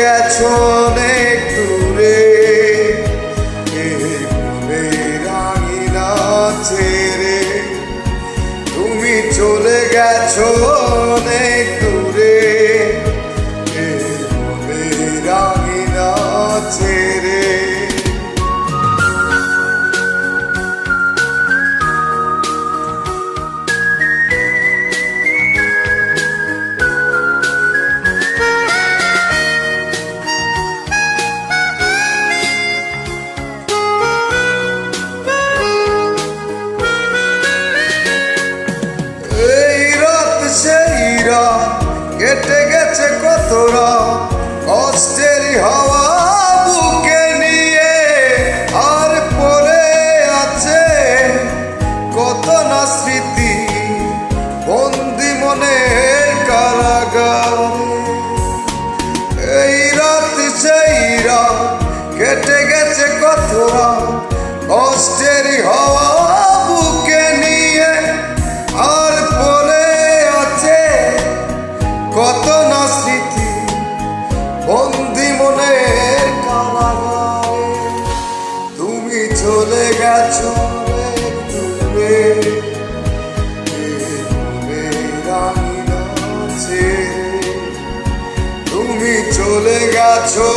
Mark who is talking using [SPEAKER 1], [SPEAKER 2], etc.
[SPEAKER 1] গেছো অনেক দূরে, এই মনের আঙিনা ছেড়ে। তুমি চলে গেছো অনেক দূরে, এই মনের আঙিনা ছেড়ে। কেটে গেছে কত রাত কষ্টের হাওয়া বুকে নিয়ে, আর পড়ে আছে কত না স্মৃতি বন্দি মনের কারাগারে। এই রাত সেই রাত কেটে গেছে কত রাত কষ্টের হাওয়া বুকে নিয়ে, আর পড়ে আছে কত না স্মৃতি বন্দি মনের কারাগারে। তুমি চলে গেছো অনেক দূরে, এই মনের আঙিনা ছেড়ে। তুমি চলে গেছো